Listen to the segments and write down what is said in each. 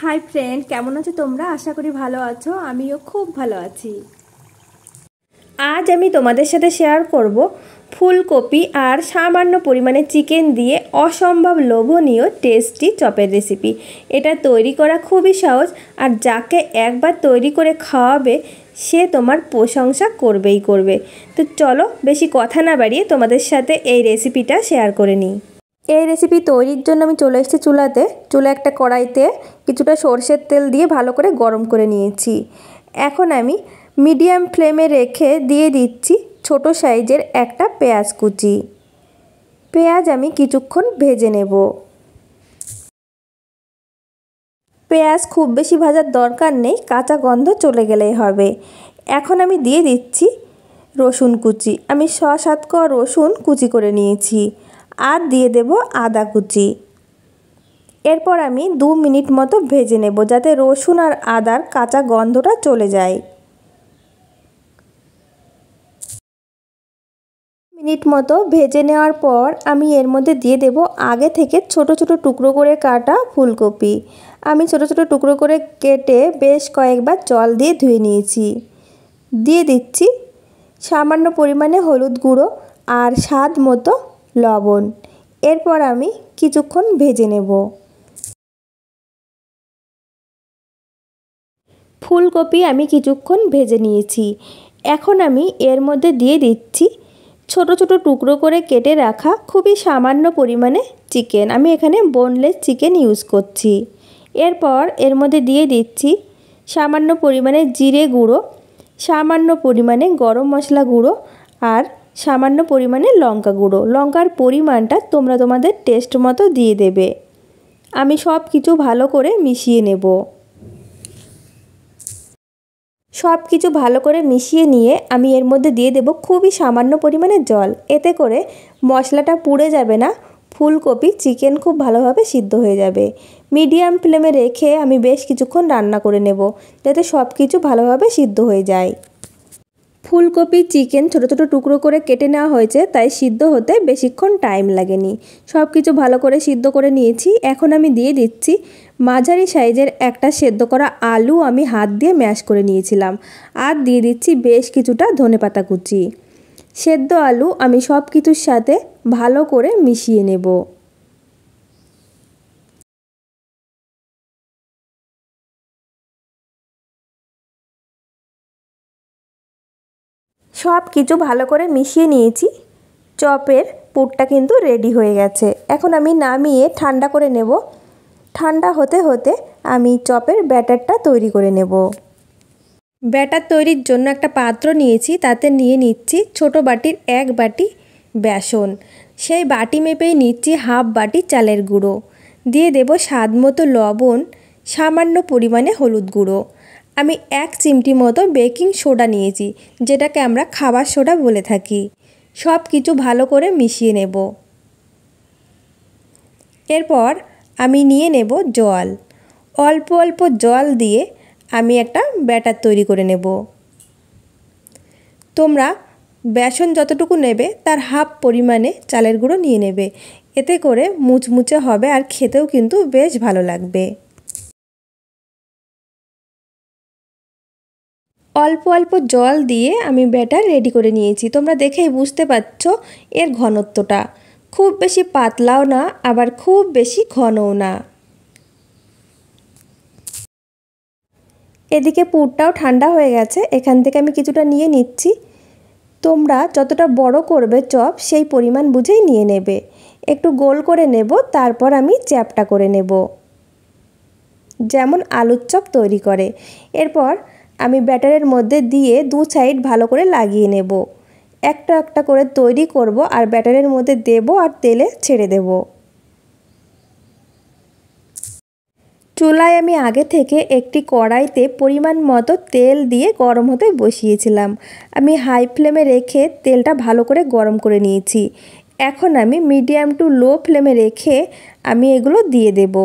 Hi friend, কেমন আছো তোমরা? আশা করি ভালো আছো। আমিও খুব ভালো আছি। আজ আমি তোমাদের সাথে শেয়ার করব ফুলকপি আর সামান্য পরিমাণে চিকেন দিয়ে অসম্ভব লোভনীয় টেস্টি চপের রেসিপি। এটা তৈরি করা খুবই সহজ, আর যাকে একবার তৈরি করে খাওয়াবে সে তোমার প্রশংসা করবেই করবে। তো চলো বেশি কথা না বাড়িয়ে তোমাদের সাথে এই রেসিপিটা শেয়ার করে নিই। এই রেসিপি তৈরির জন্য আমি চলে এসেছি চুলা একটা কড়াইতে কিছুটা সরষের তেল দিয়ে ভালো করে গরম করে নিয়েছি। এখন আমি মিডিয়াম ফ্লেমে রেখে দিয়ে দিচ্ছি ছোট সাইজের একটা পেঁয়াজ কুচি। পেঁয়াজ আমি কিছুক্ষণ ভেজে নেব। পেঁয়াজ খুব বেশি ভাজার দরকার নেই, কাঁচা গন্ধ চলে গেলেই হবে। এখন আমি দিয়ে দিচ্ছি রসুন কুচি। আমি 6-7 কোয়া রসুন কুচি করে নিয়েছি, আর দিয়ে দেব আদা কুচি। এরপর আমি 2 মিনিট মতো ভেজে নেব, যাতে রসুন আর আদার কাঁচা গন্ধটা চলে যায়। মিনিট মতো ভেজে নেওয়ার পর আমি এর মধ্যে দিয়ে দেব আগে থেকে ছোট ছোট টুকরো করে কাটা ফুলকপি। আমি ছোট ছোট টুকরো করে কেটে বেশ কয়েকবার জল দিয়ে ধুয়ে নিয়েছি। দিয়ে দিচ্ছি সামান্য পরিমাণে হলুদ গুঁড়ো আর স্বাদ মতো লবণ। এরপর আমি কিছুক্ষণ ভেজে নেব। ফুলকপি আমি কিছুক্ষণ ভেজে নিয়েছি। এখন আমি এর মধ্যে দিয়ে দিচ্ছি ছোট ছোট টুকরো করে কেটে রাখা খুবই সামান্য পরিমাণে চিকেন। আমি এখানে বোনলেস চিকেন ইউজ করছি। এরপর এর মধ্যে দিয়ে দিচ্ছি সামান্য পরিমাণে জিরে গুঁড়ো, সামান্য পরিমাণে গরম মশলা গুঁড়ো, আর সামান্য পরিমাণে লঙ্কা গুঁড়ো। লঙ্কার পরিমাণটা তোমরা তোমাদের টেস্ট মতো দিয়ে দেবে। আমি সব কিছু ভালো করে মিশিয়ে নেব। সব কিছু ভালো করে মিশিয়ে নিয়ে আমি এর মধ্যে দিয়ে দেব খুবই সামান্য পরিমাণে জল। এতে করে মশলাটা পুড়ে যাবে না, ফুলকপি চিকেন খুব ভালোভাবে সিদ্ধ হয়ে যাবে। মিডিয়াম ফ্লেমে রেখে আমি বেশ কিছুক্ষণ রান্না করে নেব, যাতে সব কিছু ভালোভাবে সিদ্ধ হয়ে যায়। ফুলকপি চিকেন ছোট ছোট টুকরো করে কেটে নেওয়া হয়েছে, তাই সিদ্ধ হতে বেশিক্ষণ টাইম লাগেনি। সব কিছু ভালো করে সিদ্ধ করে নিয়েছি। এখন আমি দিয়ে দিচ্ছি মাঝারি সাইজের একটা সেদ্ধ করা আলু, আমি হাত দিয়ে ম্যাশ করে নিয়েছিলাম। আর দিয়ে দিচ্ছি বেশ কিছুটা ধনেপাতা কুচি। সেদ্ধ আলু আমি সব কিছুর সাথে ভালো করে মিশিয়ে নেব। সব কিছু ভালো করে মিশিয়ে নিয়েছি। চপের পুরটা কিন্তু রেডি হয়ে গেছে। এখন আমি নামিয়ে ঠান্ডা করে নেব। ঠান্ডা হতে হতে আমি চপের ব্যাটারটা তৈরি করে নেব। ব্যাটার তৈরির জন্য একটা পাত্র নিয়েছি, তাতে নিয়ে নিচ্ছি ছোট বাটির 1 বাটি বেসন। সেই বাটি মেপেই নিচ্ছি হাফ বাটি চালের গুঁড়ো। দিয়ে দেব স্বাদ মতো লবণ, সামান্য পরিমাণে হলুদ গুঁড়ো। আমি 1 চিমটি মতো বেকিং সোডা নিয়েছি, যেটাকে আমরা খাবার সোডা বলে থাকি। সব কিছু ভালো করে মিশিয়ে নেব। এরপর আমি নিয়ে নেব জল। অল্প অল্প জল দিয়ে আমি একটা ব্যাটার তৈরি করে নেব। তোমরা বেসন যতটুকু নেবে তার হাফ পরিমাণে চালের গুঁড়ো নিয়ে নেবে। এতে করে মুচমুচে হবে, আর খেতেও কিন্তু বেশ ভালো লাগবে। অল্প অল্প জল দিয়ে আমি ব্যাটার রেডি করে নিয়েছি। তোমরা দেখেই বুঝতে পারছো এর ঘনত্বটা। খুব বেশি পাতলাও না, আবার খুব বেশি ঘনও না। এদিকে পুরটাও ঠান্ডা হয়ে গেছে। এখান থেকে আমি কিছুটা নিয়ে নিচ্ছি। তোমরা যতটা বড় করবে চপ, সেই পরিমাণ বুঝেই নিয়ে নেবে। একটু গোল করে নেব, তারপর আমি চ্যাপ্টা করে নেব, যেমন আলুর চপ তৈরি করে। এরপর আমি ব্যাটারের মধ্যে দিয়ে 2 সাইড ভালো করে লাগিয়ে নেব। একটা একটা করে তৈরি করব, আর ব্যাটারের মধ্যে দেব আর তেলে ছেড়ে দেব। চুলায় আমি আগে থেকে একটি কড়াইতে পরিমাণ মতো তেল দিয়ে গরম হতে বসিয়েছিলাম। আমি হাই ফ্লেমে রেখে তেলটা ভালো করে গরম করে নিয়েছি। এখন আমি মিডিয়াম টু লো ফ্লেমে রেখে আমি এগুলো দিয়ে দেব।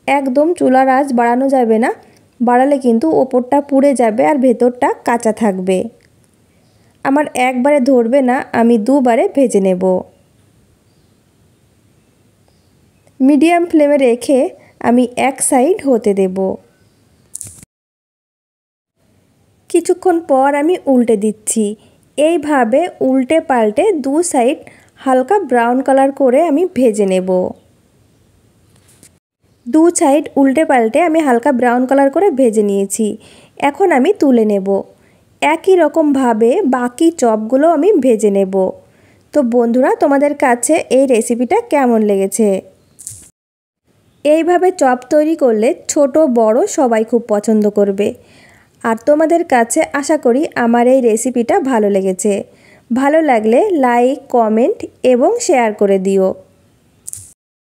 একদম চুলার আঁচ বাড়ানো যাবে না, বাড়ালে কিন্তু ওপরটা পুড়ে যাবে আর ভেতরটা কাঁচা থাকবে। আমার একবারে ধরবে না, আমি 2 বারে ভেজে নেব। মিডিয়াম ফ্লেমে রেখে আমি এক সাইড হতে দেব। কিছুক্ষণ পর আমি উল্টে দিচ্ছি। এইভাবে উল্টে পাল্টে দু সাইড হালকা ব্রাউন কালার করে আমি ভেজে নেব। দু সাইড উল্টে পাল্টে আমি হালকা ব্রাউন কালার করে ভেজে নিয়েছি। এখন আমি তুলে নেব। একই রকমভাবে বাকি চপগুলো আমি ভেজে নেব। তো বন্ধুরা, তোমাদের কাছে এই রেসিপিটা কেমন লেগেছে? এইভাবে চপ তৈরি করলে ছোট বড় সবাই খুব পছন্দ করবে। আর তোমাদের কাছে আশা করি আমার এই রেসিপিটা ভালো লেগেছে। ভালো লাগলে লাইক, কমেন্ট এবং শেয়ার করে দিও।